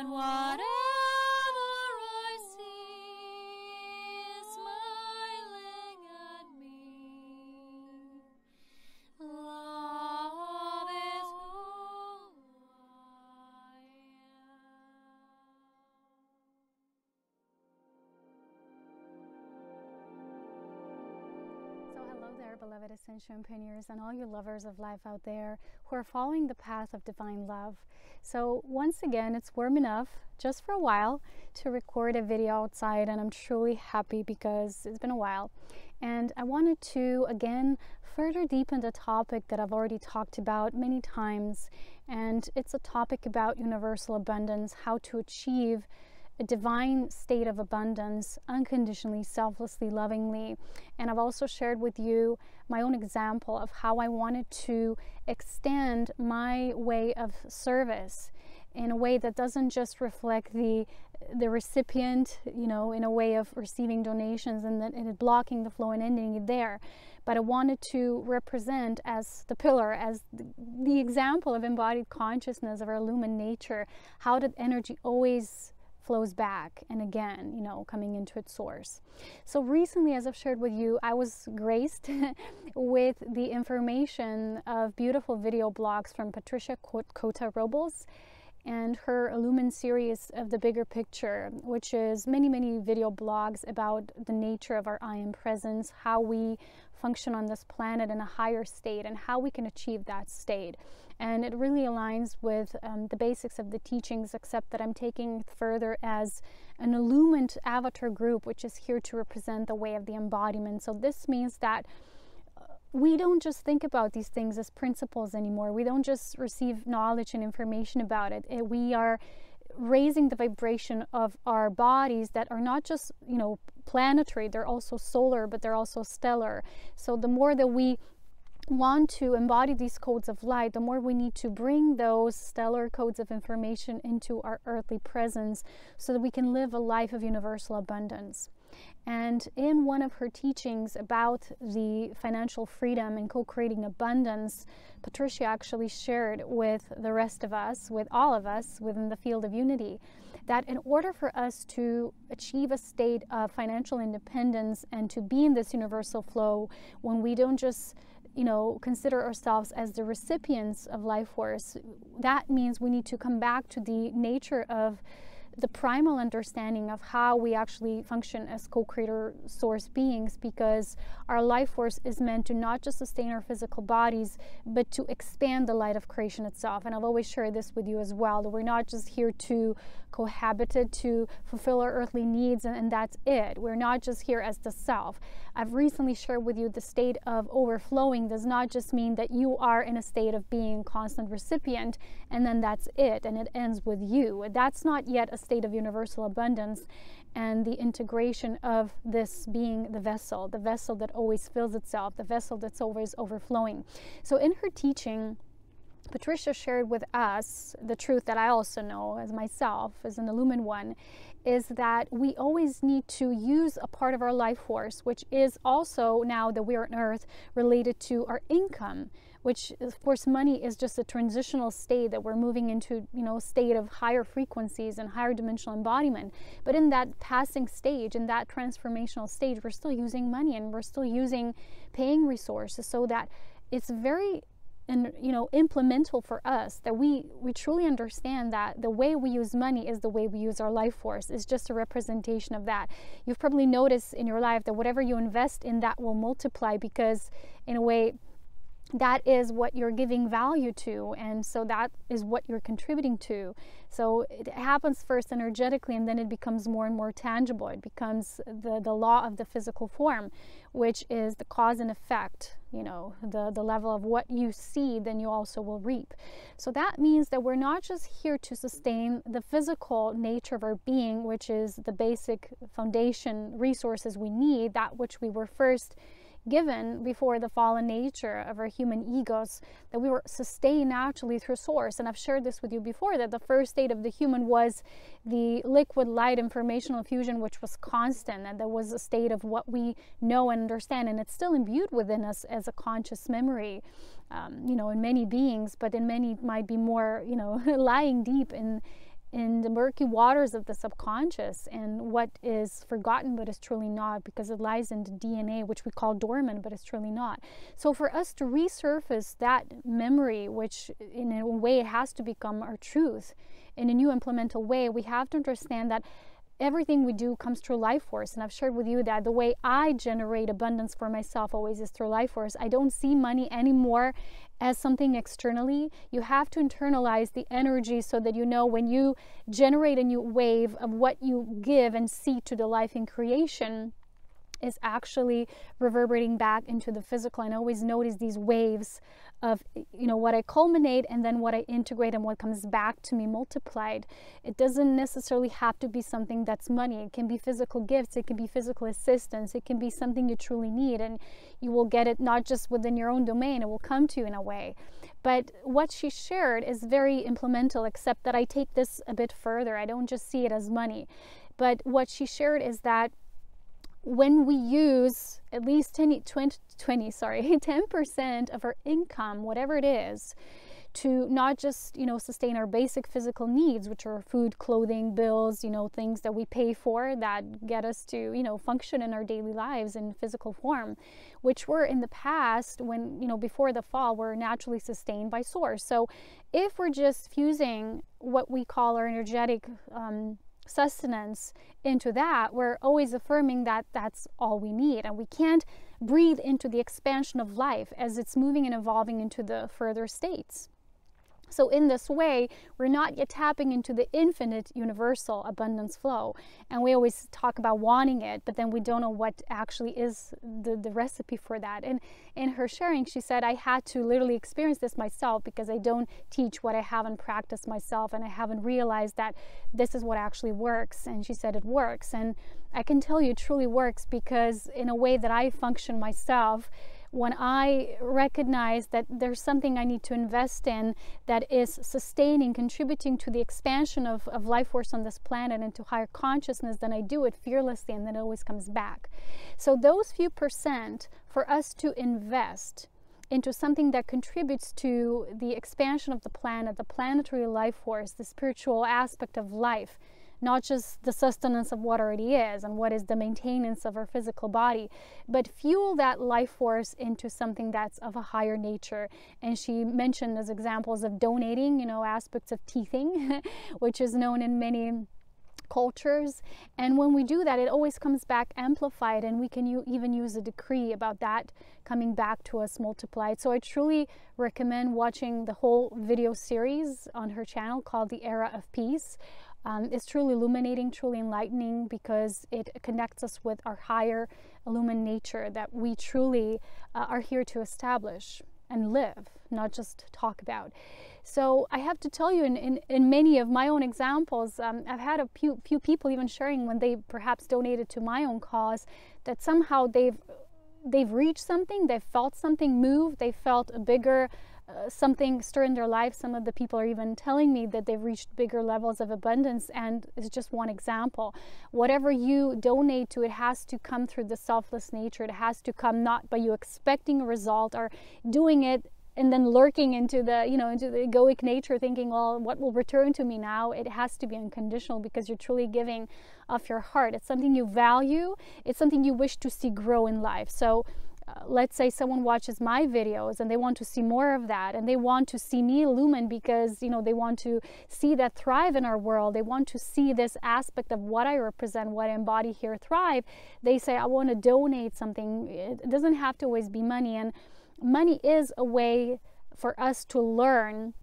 and whatever I see is smiling at me. Love is who I am. So hello there, beloved Ascension pioneers and all you lovers of life out there who are following the path of divine love. So once again, it's warm enough just for a while to record a video outside, and I'm truly happy because it's been a while. And I wanted to again further deepen the topic that I've already talked about many times, and it's a topic about universal abundance, how to achieve a divine state of abundance, unconditionally, selflessly, lovingly. And I've also shared with you my own example of how I wanted to extend my way of service in a way that doesn't just reflect the recipient, you know, in a way of receiving donations and then it blocking the flow and ending it there. But I wanted to represent as the pillar, as the example of embodied consciousness of our illumined nature, how that energy always flows back and again, you know, coming into its source. So recently, as I've shared with you, I was graced with the information of beautiful video blogs from Patricia Cota-Robles and her Illumined series of The Bigger Picture, which is many video blogs about the nature of our I Am presence, how we function on this planet in a higher state and how we can achieve that state. And it really aligns with the basics of the teachings, except that I'm taking it further as an illumined avatar group, which is here to represent the way of the embodiment. So this means that we don't just think about these things as principles anymore. We don't just receive knowledge and information about it. We are raising the vibration of our bodies that are not just, you know, planetary, they're also solar, but they're also stellar. So the more that we want to embody these codes of light, the more we need to bring those stellar codes of information into our earthly presence so that we can live a life of universal abundance. And in one of her teachings about the financial freedom and co-creating abundance, Patricia actually shared with the rest of us, with all of us within the field of unity, that in order for us to achieve a state of financial independence and to be in this universal flow, when we don't just, you know, consider ourselves as the recipients of life force, that means we need to come back to the nature of the primal understanding of how we actually function as co-creator source beings, because our life force is meant to not just sustain our physical bodies, but to expand the light of creation itself. And I've always shared this with you as well, that we're not just here to cohabit, to fulfill our earthly needs, and that's it. We're not just here as the self. I've recently shared with you the state of overflowing does not just mean that you are in a state of being constant recipient and then that's it and it ends with you. That's not yet a state of universal abundance and the integration of this being the vessel that always fills itself, the vessel that's always overflowing. So in her teaching, Patricia shared with us the truth that I also know as myself, as an illumined one, is that we always need to use a part of our life force, which is also, now that we're on Earth, related to our income, which of course money is just a transitional state that we're moving into, you know, state of higher frequencies and higher dimensional embodiment. But in that passing stage, in that transformational stage, we're still using money and we're still using paying resources, so that it's very implemental for us that we truly understand that the way we use money is the way we use our life force. Is just a representation of that. You've probably noticed in your life that whatever you invest in, that will multiply, because in a way that is what you're giving value to, and so that is what you're contributing to. So it happens first energetically, and then it becomes more and more tangible. It becomes the law of the physical form, which is the cause and effect, you know, the level of what you see, then you also will reap. So that means that we're not just here to sustain the physical nature of our being, which is the basic foundation resources we need, that which we were first given before the fallen nature of our human egos, that we were sustained naturally through source. And I've shared this with you before, that the first state of the human was the liquid light informational fusion, which was constant, and that was a state of what we know and understand, and it's still imbued within us as a conscious memory, you know, in many beings, but in many might be more, you know, lying deep in in the murky waters of the subconscious, and what is forgotten but is truly not, because it lies in the DNA, which we call dormant but is truly not. So for us to resurface that memory, which in a way it has to become our truth in a new implemental way, we have to understand that everything we do comes through life force. And I've shared with you that the way I generate abundance for myself always is through life force. I don't see money anymore as something externally. You have to internalize the energy so that you know when you generate a new wave of what you give and see to the life in creation is actually reverberating back into the physical. And I always notice these waves of, you know, what I culminate and then what I integrate and what comes back to me multiplied. It doesn't necessarily have to be something that's money. It can be physical gifts, it can be physical assistance, it can be something you truly need, and you will get it not just within your own domain, it will come to you in a way. But what she shared is very implemental, except that I take this a bit further. I don't just see it as money. But what she shared is that when we use at least 10% of our income, whatever it is, to not just, you know, sustain our basic physical needs, which are food, clothing, bills, you know, things that we pay for that get us to, you know, function in our daily lives in physical form, which were in the past, when, you know, before the fall, were naturally sustained by source. So if we're just fusing what we call our energetic sustenance into that, we're always affirming that that's all we need, and we can't breathe into the expansion of life as it's moving and evolving into the further states. So in this way, we're not yet tapping into the infinite universal abundance flow. And we always talk about wanting it, but then we don't know what actually is the recipe for that. And in her sharing, she said, I had to literally experience this myself, because I don't teach what I haven't practiced myself, and I haven't realized that this is what actually works. And she said it works. And I can tell you it truly works, because in a way that I function myself, when I recognize that there's something I need to invest in that is sustaining, contributing to the expansion of life force on this planet and to higher consciousness, then I do it fearlessly, and then it always comes back. So those few percent for us to invest into something that contributes to the expansion of the planet, the planetary life force, the spiritual aspect of life, not just the sustenance of what already is and what is the maintenance of our physical body, but fuel that life force into something that's of a higher nature. And she mentioned as examples of donating, you know, aspects of teething, which is known in many cultures. And when we do that, it always comes back amplified, and we can even use a decree about that coming back to us multiplied. So I truly recommend watching the whole video series on her channel called The Era of Peace. It's truly illuminating, truly enlightening, because it connects us with our higher illumined nature that we truly are here to establish and live, not just talk about. So I have to tell you, in many of my own examples, I've had a few people even sharing when they perhaps donated to my own cause, that somehow they've reached something, they've felt something move, they felt a bigger something stir in their life. Some of the people are even telling me that they've reached bigger levels of abundance, and it's just one example. Whatever you donate to, it has to come through the selfless nature. It has to come not by you expecting a result or doing it and then lurking into the, you know, into the egoic nature, thinking, well, what will return to me now? It has to be unconditional, because you're truly giving of your heart. It's something you value. It's something you wish to see grow in life. So let's say someone watches my videos and they want to see more of that, and they want to see me illumine because, you know, they want to see that thrive in our world. They want to see this aspect of what I represent, what I embody here thrive. They say, I want to donate something. It doesn't have to always be money, and money is a way for us to learn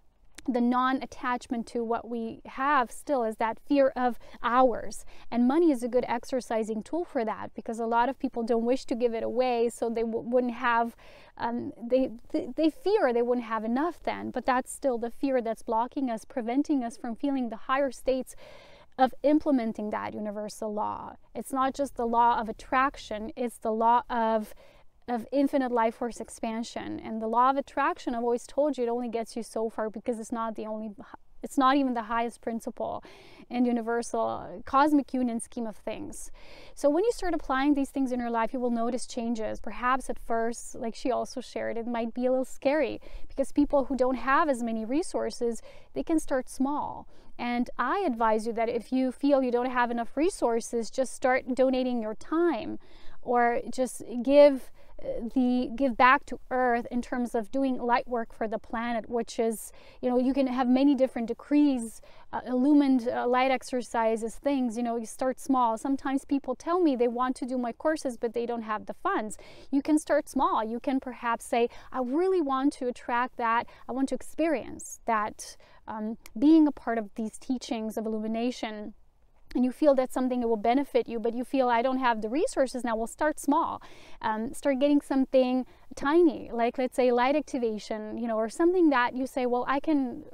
the non-attachment to what we have. Still is that fear of ours, and money is a good exercising tool for that, because a lot of people don't wish to give it away, so they wouldn't have they fear they wouldn't have enough then. But that's still the fear that's blocking us, preventing us from feeling the higher states of implementing that universal law. It's not just the law of attraction, it's the law of infinite life force expansion. And the law of attraction, I've always told you, it only gets you so far, because it's not the only It's not even the highest principle in universal cosmic union scheme of things. So when you start applying these things in your life, you will notice changes. Perhaps at first, like she also shared, it might be a little scary because people who don't have as many resources, they can start small. And I advise you that if you feel you don't have enough resources, just start donating your time, or just give back to Earth in terms of doing light work for the planet, which is, you can have many different decrees, illumined light exercises, things, you start small. Sometimes people tell me they want to do my courses, but they don't have the funds. You can start small. You can perhaps say, I really want to attract that. I want to experience that, being a part of these teachings of illumination. And you feel that's something that will benefit you, but you feel I don't have the resources now. Well, start small. Start getting something tiny, like let's say light activation, or something that you say, well, I can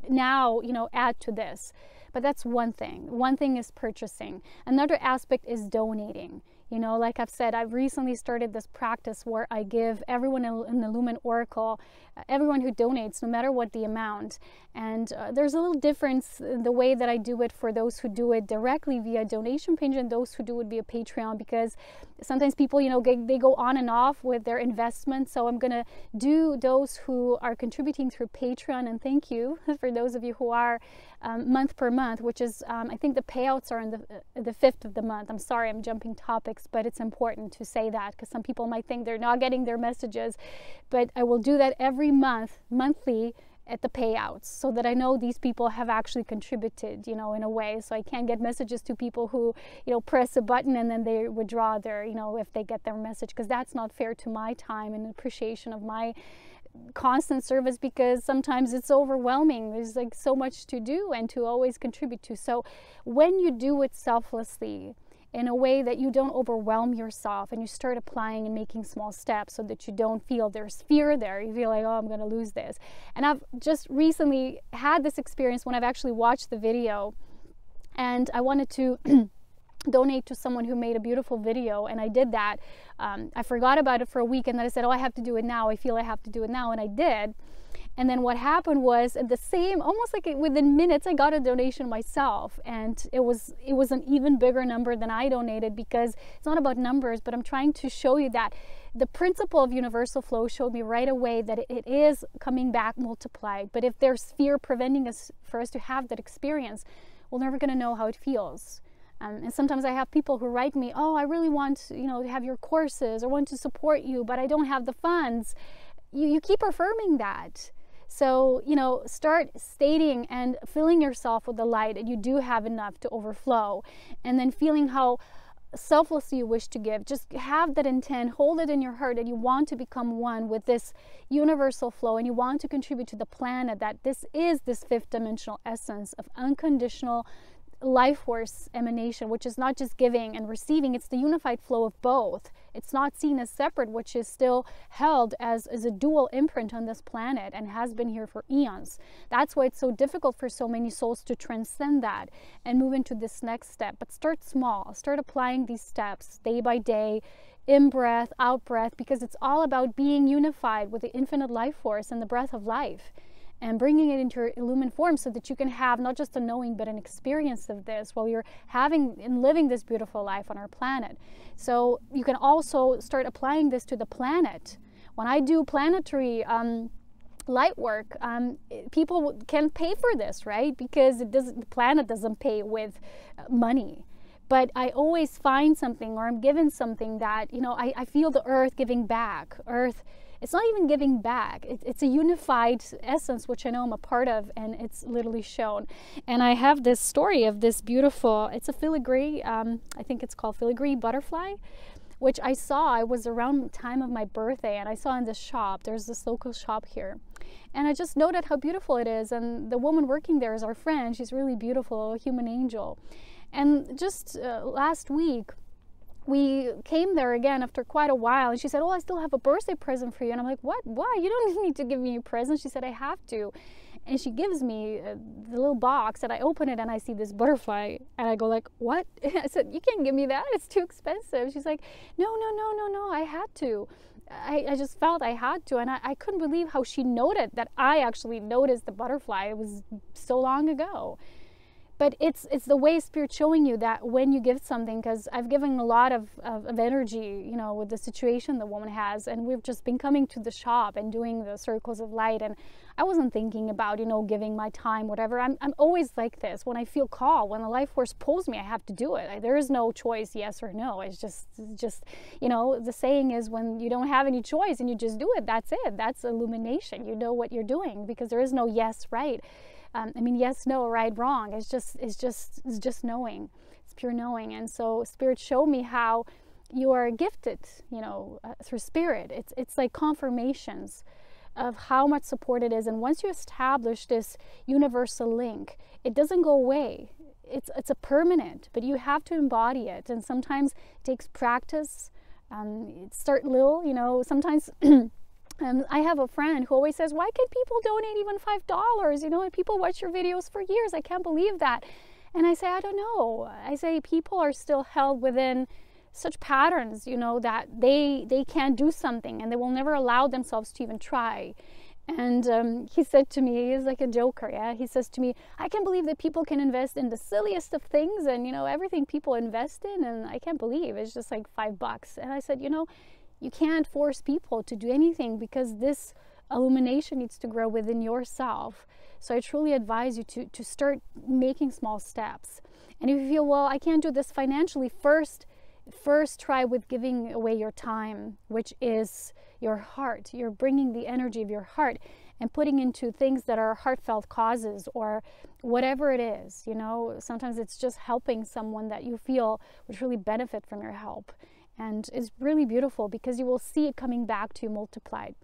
now, add to this. But that's one thing. One thing is purchasing. Another aspect is donating. Like I've said, I've recently started this practice where I give everyone in the Lumen Oracle, everyone who donates, no matter what the amount. And there's a little difference in the way that I do it for those who do it directly via donation page and those who do it via Patreon, because sometimes people, they go on and off with their investments. So I'm going to do those who are contributing through Patreon. And thank you for those of you who are month per month, which is, I think the payouts are in the 5th of the month. I'm sorry, I'm jumping topics, but it's important to say that because some people might think they're not getting their messages. But I will do that every month, monthly, at the payouts, so that I know these people have actually contributed, in a way. So I can't get messages to people who, press a button and then they withdraw their, if they get their message, because that's not fair to my time and appreciation of my constant service, because sometimes it's overwhelming. There's like so much to do and to always contribute to. So when you do it selflessly, in a way that you don't overwhelm yourself, and you start applying and making small steps so that you don't feel there's fear there. You feel like, oh, I'm going to lose this. And I've just recently had this experience when I've actually watched the video and I wanted to donate to someone who made a beautiful video, and I did that. I forgot about it for a week, and then I said, oh, I have to do it now. I feel I have to do it now, and I did. And then what happened was, at the same, almost like within minutes, I got a donation myself, and it was an even bigger number than I donated, because it's not about numbers, but I'm trying to show you that the principle of universal flow showed me right away that it is coming back multiplied. But if there's fear preventing us for us to have that experience, we're never going to know how it feels. And sometimes I have people who write me, oh, I really want to have your courses, or want to support you, but I don't have the funds. You keep affirming that. So, start stating and filling yourself with the light, and you do have enough to overflow. And then feeling how selflessly you wish to give. Just have that intent, hold it in your heart, and you want to become one with this universal flow, and you want to contribute to the planet, that this is this 5th dimensional essence of unconditional life force emanation, which is not just giving and receiving, it's the unified flow of both. It's not seen as separate, which is still held as a dual imprint on this planet and has been here for eons. That's why it's so difficult for so many souls to transcend that and move into this next step. But start small, start applying these steps day by day, in breath, out breath, because it's all about being unified with the infinite life force and the breath of life, and bringing it into your illumined form, so that you can have not just a knowing but an experience of this while you're having and living this beautiful life on our planet. So you can also start applying this to the planet. When I do planetary light work, people can pay for this, right? Because the planet doesn't pay with money. But I always find something, or I'm given something that, I feel the earth giving back. Earth, it's not even giving back. It's a unified essence, which I know I'm a part of, and it's literally shown. And I have this story of this beautiful, it's a filigree, I think it's called filigree butterfly, which I saw. I was around the time of my birthday, and I saw in this shop. There's this local shop here. And I just noted how beautiful it is. And the woman working there is our friend. She's really beautiful, a human angel. And just last week, we came there again after quite a while, and she said, oh, I still have a birthday present for you. And I'm like, what? Why? You don't need to give me a present. She said, I have to. And she gives me the little box, and I open it and I see this butterfly, and I go like, what? I said, you can't give me that. It's too expensive. She's like, no, I had to. I just felt I had to, and I couldn't believe how she noted that I actually noticed the butterfly. It was so long ago. But it's the way Spirit showing you that when you give something, because I've given a lot of energy, you know, with the situation the woman has, and we've just been coming to the shop and doing the circles of light, and I wasn't thinking about, you know, giving my time, whatever. I'm always like this. When I feel called, when the life force pulls me, I have to do it. There is no choice, yes or no. It's just, you know, the saying is when you don't have any choice and you just do it, that's it. That's illumination. You know what you're doing, because there is no yes, right. I mean, yes, no, right, wrong. It's just knowing. It's pure knowing. And so Spirit showed me how you are gifted, you know, through Spirit. It's like confirmations of how much support it is. And once you establish this universal link, it doesn't go away. It's a permanent, but you have to embody it. And sometimes it takes practice. Start little, you know, sometimes I have a friend who always says, why can people donate even $5? You know, and people watch your videos for years. I can't believe that. And I say, I don't know. I say people are still held within such patterns, you know, that they can't do something and they will never allow themselves to even try. And he said to me, he's like a joker, yeah? He says to me, I can't believe that people can invest in the silliest of things and, you know, everything people invest in, and I can't believe it's just like $5. And I said, you know, you can't force people to do anything, because this illumination needs to grow within yourself. So I truly advise you to start making small steps. And if you feel, well, I can't do this financially, first try with giving away your time, which is your heart. You're bringing the energy of your heart and putting into things that are heartfelt causes or whatever it is. You know, sometimes it's just helping someone that you feel would really benefit from your help. And it's really beautiful because you will see it coming back to you multiplied.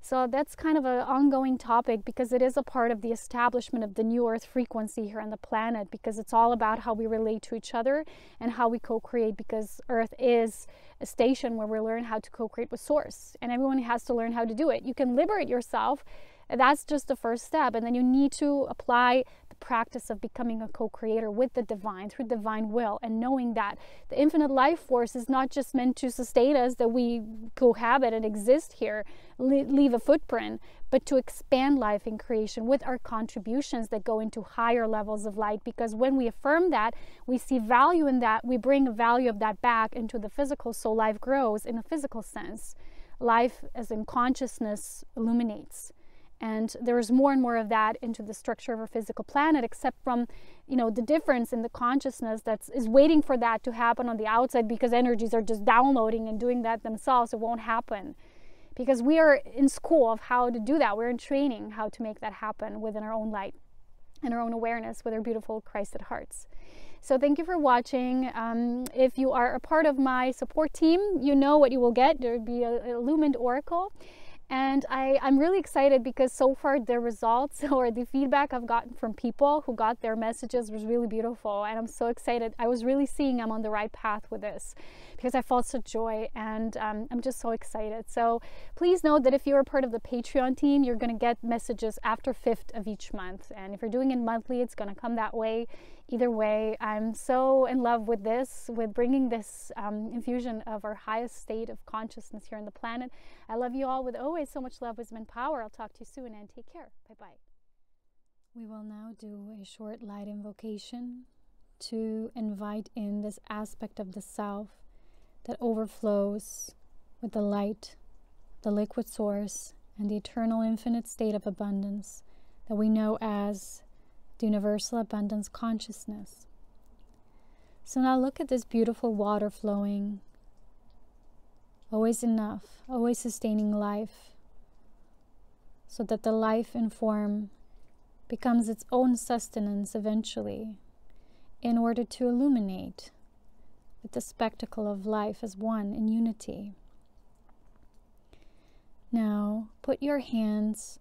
So that's kind of an ongoing topic, because it is a part of the establishment of the new Earth frequency here on the planet, because it's all about how we relate to each other and how we co-create, because Earth is a station where we learn how to co-create with Source, and everyone has to learn how to do it. You can liberate yourself. That's just the first step, and then you need to apply the practice of becoming a co-creator with the divine, through divine will, and knowing that the infinite life force is not just meant to sustain us, that we cohabit and exist here, leave a footprint, but to expand life in creation with our contributions that go into higher levels of light. Because when we affirm that, we see value in that, we bring a value of that back into the physical, so life grows in a physical sense. Life, as in consciousness, illuminates. And there's more and more of that into the structure of our physical planet, except from, you know, the difference in the consciousness that is waiting for that to happen on the outside, because energies are just downloading and doing that themselves. It won't happen. Because we are in school of how to do that. We're in training how to make that happen within our own light and our own awareness with our beautiful Christed hearts. So thank you for watching. If you are a part of my support team, you know what you will get. There will be an illumined oracle. And I'm really excited, because so far the results or the feedback I've gotten from people who got their messages was really beautiful. And I'm so excited. I was really seeing I'm on the right path with this, because I felt such joy, and I'm just so excited. So please know that if you're a part of the Patreon team, you're going to get messages after 5th of each month. And if you're doing it monthly, it's going to come that way. Either way, I'm so in love with this, with bringing this infusion of our highest state of consciousness here on the planet. I love you all with always so much love, wisdom, and power. I'll talk to you soon, and take care. Bye-bye. We will now do a short light invocation to invite in this aspect of the self that overflows with the light, the liquid source, and the eternal infinite state of abundance that we know as the universal abundance consciousness. So now look at this beautiful water flowing, always enough, always sustaining life, so that the life in form becomes its own sustenance eventually, in order to illuminate with the spectacle of life as one in unity. Now put your hands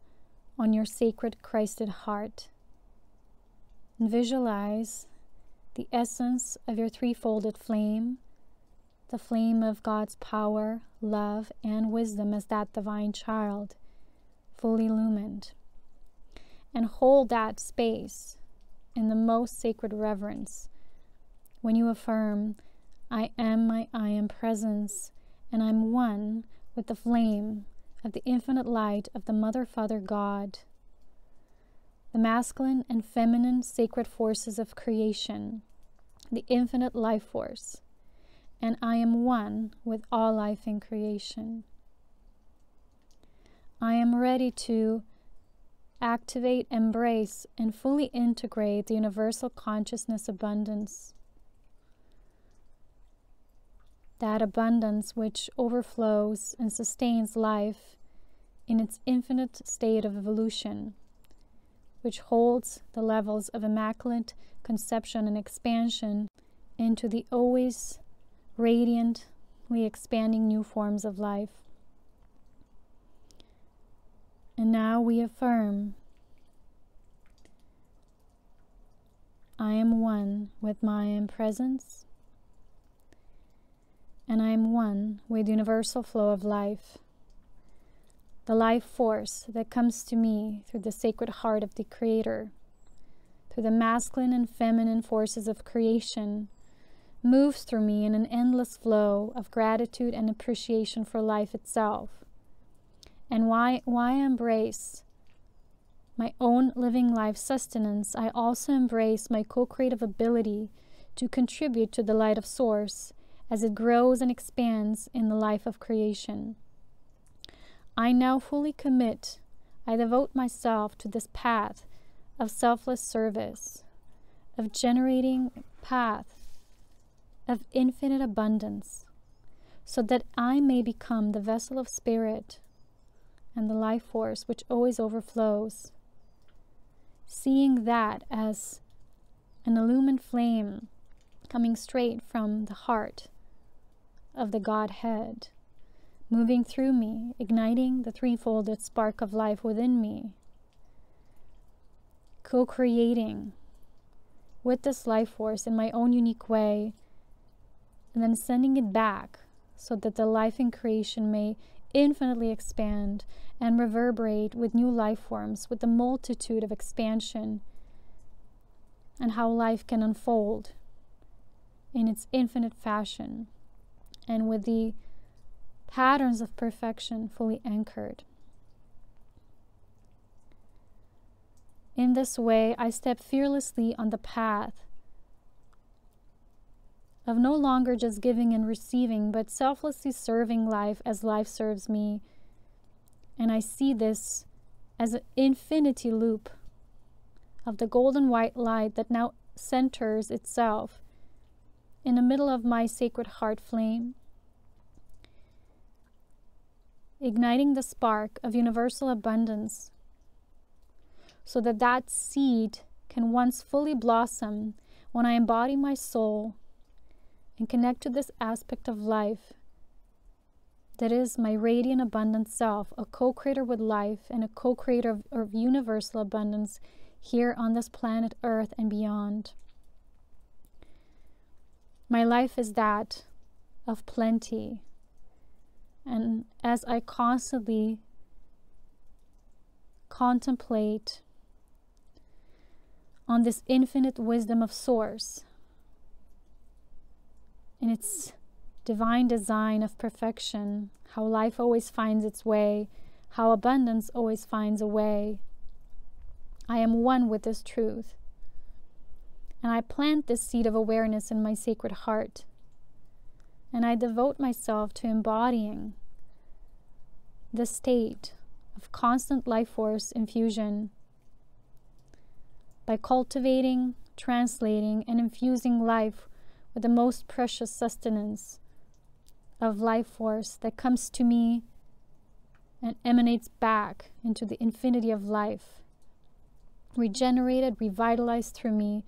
on your sacred Christed heart and visualize the essence of your threefolded flame, the flame of God's power, love, and wisdom as that divine child, fully illumined. And hold that space in the most sacred reverence when you affirm, I am my I am presence, and I'm one with the flame of the infinite light of the Mother, Father, God, the masculine and feminine sacred forces of creation, the infinite life force, and I am one with all life in creation. I am ready to activate, embrace, and fully integrate the universal consciousness abundance. That abundance which overflows and sustains life in its infinite state of evolution, which holds the levels of immaculate conception and expansion into the always radiantly expanding new forms of life. And now we affirm, I am one with my presence, and I am one with the universal flow of life, the life force that comes to me through the sacred heart of the Creator, through the masculine and feminine forces of creation, moves through me in an endless flow of gratitude and appreciation for life itself. And why I embrace my own living life sustenance, I also embrace my co-creative ability to contribute to the light of Source as it grows and expands in the life of creation. I now fully commit, I devote myself to this path of selfless service, of generating a path of infinite abundance, so that I may become the vessel of spirit and the life force which always overflows, seeing that as an illumined flame coming straight from the heart of the Godhead, moving through me, igniting the threefolded spark of life within me, co-creating with this life force in my own unique way, and then sending it back so that the life in creation may infinitely expand and reverberate with new life forms, with the multitude of expansion, and how life can unfold in its infinite fashion, and with the patterns of perfection fully anchored. In this way, I step fearlessly on the path of no longer just giving and receiving, but selflessly serving life as life serves me. And I see this as an infinity loop of the golden white light that now centers itself in the middle of my sacred heart flame, igniting the spark of universal abundance, so that that seed can once fully blossom when I embody my soul and connect to this aspect of life that is my radiant abundant self, a co-creator with life and a co-creator of universal abundance here on this planet Earth and beyond. My life is that of plenty, and as I constantly contemplate on this infinite wisdom of Source in its divine design of perfection, how life always finds its way, how abundance always finds a way, I am one with this truth. And I plant this seed of awareness in my sacred heart. And I devote myself to embodying the state of constant life force infusion by cultivating, translating, and infusing life with the most precious sustenance of life force that comes to me and emanates back into the infinity of life, regenerated, revitalized through me,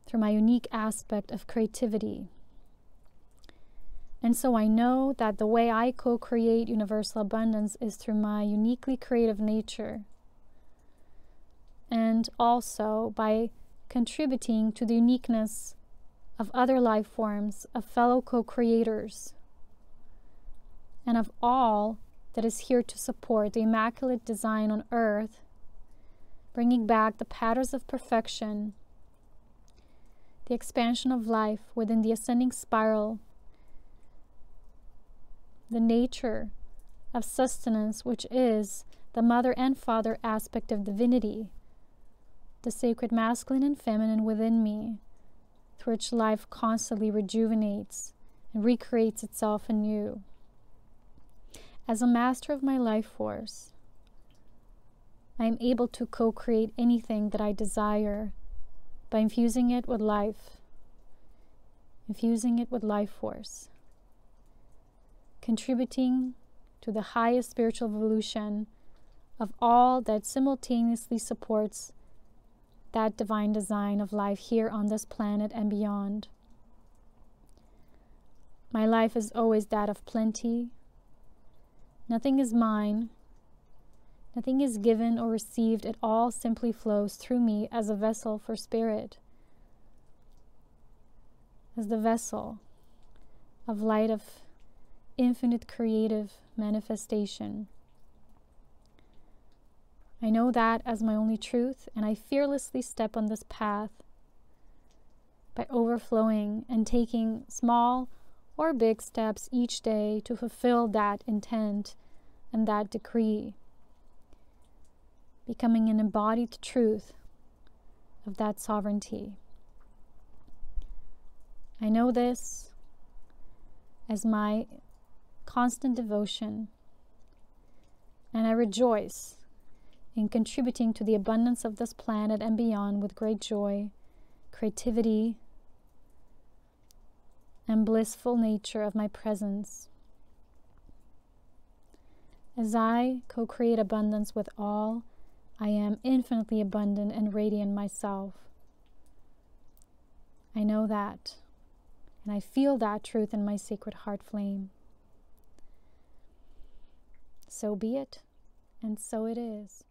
through my unique aspect of creativity. And so I know that the way I co-create universal abundance is through my uniquely creative nature, and also by contributing to the uniqueness of other life forms, of fellow co-creators, and of all that is here to support the immaculate design on earth, bringing back the patterns of perfection, the expansion of life within the ascending spiral, the nature of sustenance, which is the mother and father aspect of divinity, the sacred masculine and feminine within me, through which life constantly rejuvenates and recreates itself anew. As a master of my life force, I am able to co-create anything that I desire by infusing it with life, infusing it with life force, contributing to the highest spiritual evolution of all that simultaneously supports that divine design of life here on this planet and beyond. My life is always that of plenty. Nothing is mine. Nothing is given or received. It all simply flows through me as a vessel for spirit, as the vessel of light of infinite creative manifestation. I know that as my only truth, and I fearlessly step on this path by overflowing and taking small or big steps each day to fulfill that intent and that decree, becoming an embodied truth of that sovereignty. I know this as my constant devotion, and I rejoice in contributing to the abundance of this planet and beyond with great joy, creativity, and blissful nature of my presence. As I co-create abundance with all, I am infinitely abundant and radiant myself. I know that, and I feel that truth in my sacred heart flame. So be it, and so it is.